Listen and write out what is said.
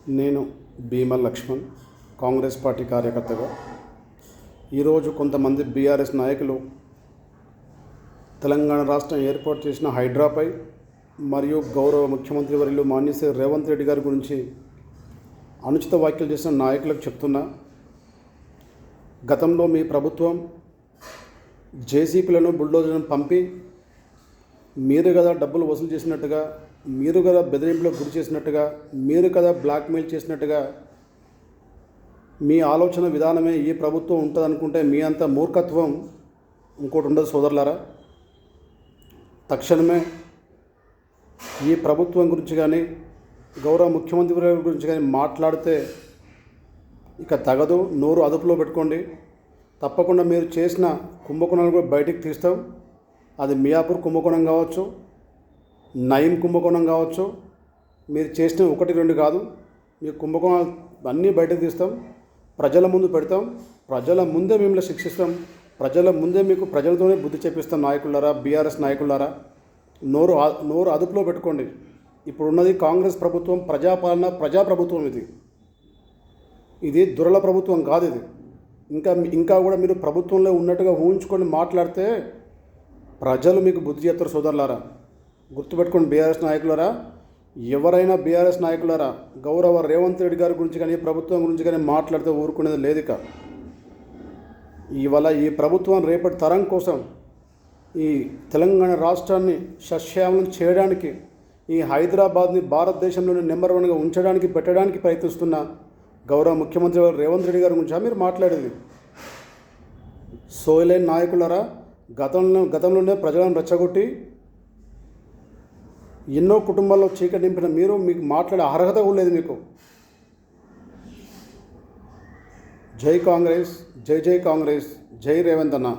నేను భీమా లక్ష్మణ్, కాంగ్రెస్ పార్టీ కార్యకర్తగా ఈరోజు కొంతమంది బీఆర్ఎస్ నాయకులు తెలంగాణ రాష్ట్రం ఏర్పాటు చేసిన హైడ్రాపై మరియు గౌరవ ముఖ్యమంత్రి వర్యులు మాన్యశ్రీ రేవంత్ రెడ్డి గారి గురించి అనుచిత వ్యాఖ్యలు చేసిన నాయకులకు చెప్తున్నా, గతంలో మీ ప్రభుత్వం జేసీపీలను బుల్డోజర్లను పంపి మీరు కదా డబ్బులు వసూలు చేసినట్టుగా, మీరు కదా బెదిరింపులకు గురి చేసినట్టుగా, మీరు కదా బ్లాక్మెయిల్ చేసినట్టుగా మీ ఆలోచన విధానమే ఈ ప్రభుత్వం ఉంటుంది అనుకుంటే మీ అంత మూర్ఖత్వం ఇంకోటి ఉండదు సోదరులారా. తక్షణమే ఈ ప్రభుత్వం గురించి కానీ గౌరవ ముఖ్యమంత్రి గురించి కానీ మాట్లాడితే ఇక తగదు, నోరు అదుపులో పెట్టుకోండి. తప్పకుండా మీరు చేసిన కుంభకోణాలు కూడా బయటికి తీస్తాం. అది మియాపూర్ కుంభకోణం కావచ్చు, నయీం కుంభకోణం కావచ్చు, మీరు చేసిన 1-2 కాదు, మీ కుంభకోణాలు అన్నీ బయటకు తీస్తాం, ప్రజల ముందు పెడతాం, ప్రజల ముందే మిమ్మల్ని శిక్షిస్తాం, ప్రజల ముందే మీకు ప్రజలతోనే బుద్ధి చెప్పిస్తాం. నాయకులారా, బీఆర్ఎస్ నాయకులారా, నోరు అదుపులో పెట్టుకోండి. ఇప్పుడున్నది కాంగ్రెస్ ప్రభుత్వం, ప్రజాపాలన, ప్రజాప్రభుత్వం. ఇది దురల ప్రభుత్వం కాదు. ఇది ఇంకా కూడా మీరు ప్రభుత్వంలో ఉన్నట్టుగా ఊహించుకొని మాట్లాడితే ప్రజలు మీకు బుద్ధి చెప్తారు సోదరులారా. గుర్తుపెట్టుకోండి బీఆర్ఎస్ నాయకులారా, ఎవరైనా బీఆర్ఎస్ నాయకులారా, గౌరవ రేవంత్ రెడ్డి గారి గురించి కానీ ప్రభుత్వం గురించి కానీ మాట్లాడితే ఊరుకునేది లేదు. ఇక ఇవాళ ఈ ప్రభుత్వం రేపటి తరం కోసం ఈ తెలంగాణ రాష్ట్రాన్ని సస్యామలం చేయడానికి, ఈ హైదరాబాద్ని భారతదేశంలోని నెంబర్ 1గా ఉంచడానికి పెట్టడానికి ప్రయత్నిస్తున్న గౌరవ ముఖ్యమంత్రి రేవంత్ రెడ్డి గారి గురించి మీరు మాట్లాడేది. సోయలేని నాయకులారా, గతంలోనే ప్రజలను రెచ్చగొట్టి ఎన్నో కుటుంబాల్లో చీకటి నింపిన మీకు మాట్లాడే అర్హత కూడా లేదు మీకు. జై కాంగ్రెస్, జై జై కాంగ్రెస్, జై రేవంత్ అన్న.